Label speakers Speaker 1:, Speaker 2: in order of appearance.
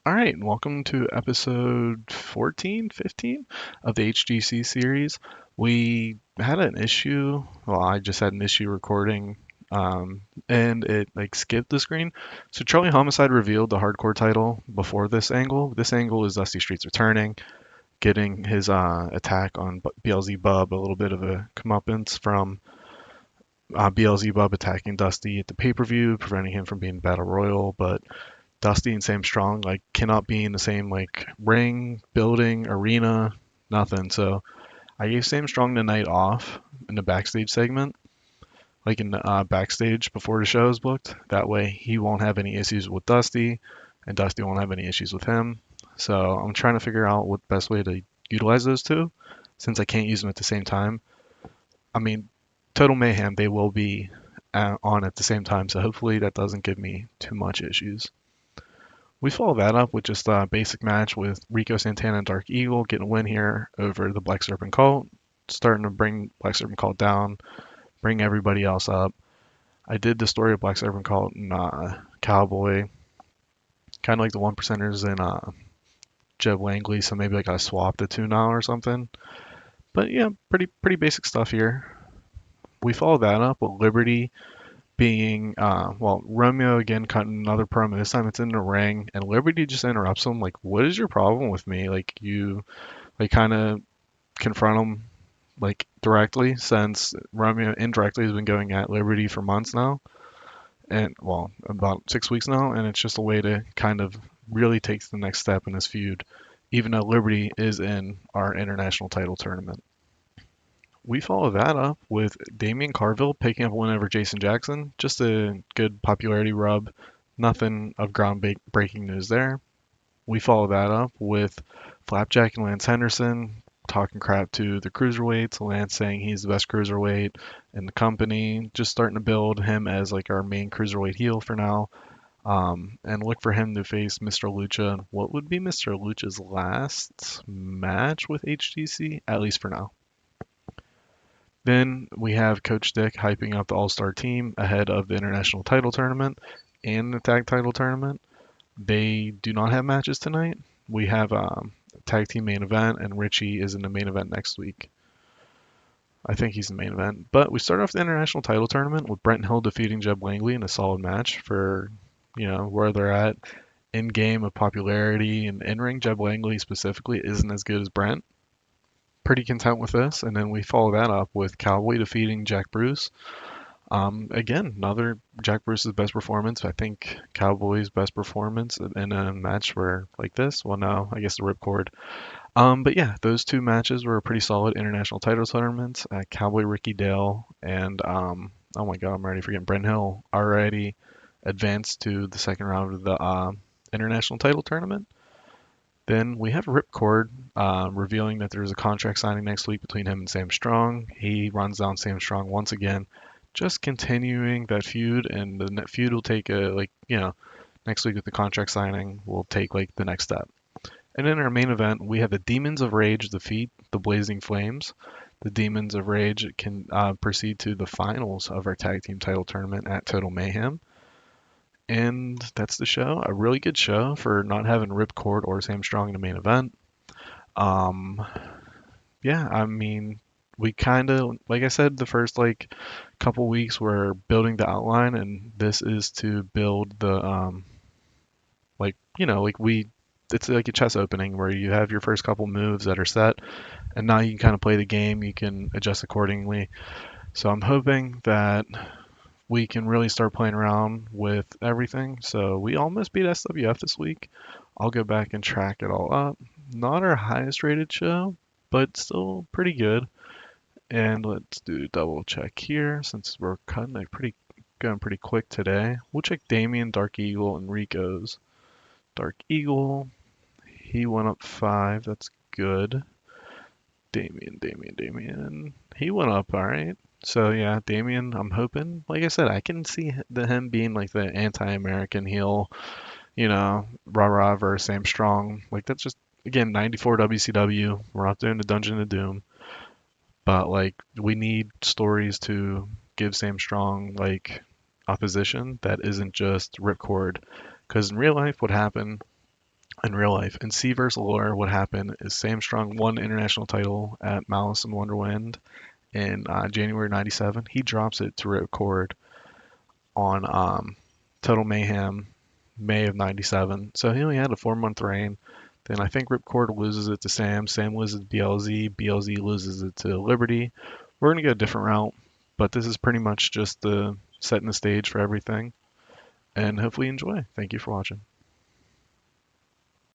Speaker 1: All right, and welcome to episode 14, 15 of the HGC series. We had an issue, well, I just had an issue recording, and it like skipped the screen. So Charlie Homicide revealed the hardcore title before this angle. This angle is Dusty Streets returning, getting his attack on BLZ Bub, a little bit of a comeuppance from BLZ Bub attacking Dusty at the pay-per-view, preventing him from being Battle Royal, but Dusty and Sam Strong like cannot be in the same like ring, building, arena, nothing. So I gave Sam Strong the night off in the backstage segment, like in the backstage before the show is booked. That way he won't have any issues with Dusty, and Dusty won't have any issues with him. So I'm trying to figure out what the best way to utilize those two, since I can't use them at the same time. I mean, Total Mayhem they will be on at the same time, so hopefully that doesn't give me too much issues. We follow that up with just a basic match with Rico Santana and Dark Eagle getting a win here over the Black Serpent Cult, starting to bring Black Serpent Cult down, bring everybody else up. I did the story of Black Serpent Cult and Cowboy, kind of like the one percenters in Jeb Langley, so maybe like I swapped the two now or something. But yeah, pretty basic stuff here. We follow that up with Liberty being well, Romeo again cutting another promo. This time it's in the ring, and Liberty just interrupts him. Like, what is your problem with me? Like, you like kind of confront him like directly, since Romeo indirectly has been going at Liberty for months now, and well, about 6 weeks now, and it's just a way to kind of really take the next step in this feud, even though Liberty is in our international title tournament. We follow that up with Damian Carville picking up a win over Jason Jackson. Just a good popularity rub. Nothing of ground-breaking news there. We follow that up with Flapjack and Lance Henderson talking crap to the cruiserweights. Lance saying he's the best cruiserweight in the company. Just starting to build him as like our main cruiserweight heel for now. And look for him to face Mr. Lucha. What would be Mr. Lucha's last match with HGC? At least for now. Then we have Coach Dick hyping up the All Star team ahead of the international title tournament and the tag title tournament. They do not have matches tonight. We have a tag team main event, and Richie is in the main event next week. I think he's the main event. But we start off the international title tournament with Brent Hill defeating Jeb Langley in a solid match for, where they're at in game of popularity and in ring. Jeb Langley specifically isn't as good as Brent. Pretty content with this. And then we follow that up with Cowboy defeating Jack Bruce. Again, another Jack Bruce's best performance. I think Cowboy's best performance in a match where like this. Well, no, I guess the Ripcord. But yeah, those two matches were pretty solid international title tournaments. Cowboy Ricky Dale and oh my God, I'm already forgetting Brent Hill already advanced to the second round of the international title tournament. Then we have Ripcord revealing that there's a contract signing next week between him and Sam Strong. He runs down Sam Strong once again, just continuing that feud, and the feud will take next week with the contract signing will take like the next step. And in our main event, we have the Demons of Rage defeat the Blazing Flames. The Demons of Rage can proceed to the finals of our tag team title tournament at Total Mayhem. And that's the show. A really good show for not having Ripcord or Sam Strong in the main event. Um, yeah, I mean, we kind of, like I said, the first like couple weeks we're building the outline, and this is to build the it's like a chess opening where you have your first couple moves that are set, and now you can kind of play the game. You can adjust accordingly. So I'm hoping that we can really start playing around with everything. So we almost beat SWF this week. I'll go back and track it all up. Not our highest rated show, but still pretty good. And let's do a double check here since we're going pretty quick today. We'll check Damien, Dark Eagle, and Rico's. Dark Eagle, he went up 5. That's good. Damien. He went up, all right. So yeah, Damien, I'm hoping, like I said, I can see him being like the anti-American heel, rah rah versus Sam Strong. Like that's just again 94 WCW. We're not doing the Dungeon of Doom, but like we need stories to give Sam Strong like opposition that isn't just Ripcord. Because in real life, what happened? in real life. In C versus Lore, what happened is Sam Strong won the international title at Malice in Wonderland in January '97. He drops it to Ripcord on Total Mayhem May of '97. So he only had a 4 month reign. Then I think Ripcord loses it to Sam. Sam loses it to BLZ. BLZ loses it to Liberty. We're gonna go a different route, but this is pretty much just the setting the stage for everything. And hopefully you enjoy. Thank you for watching.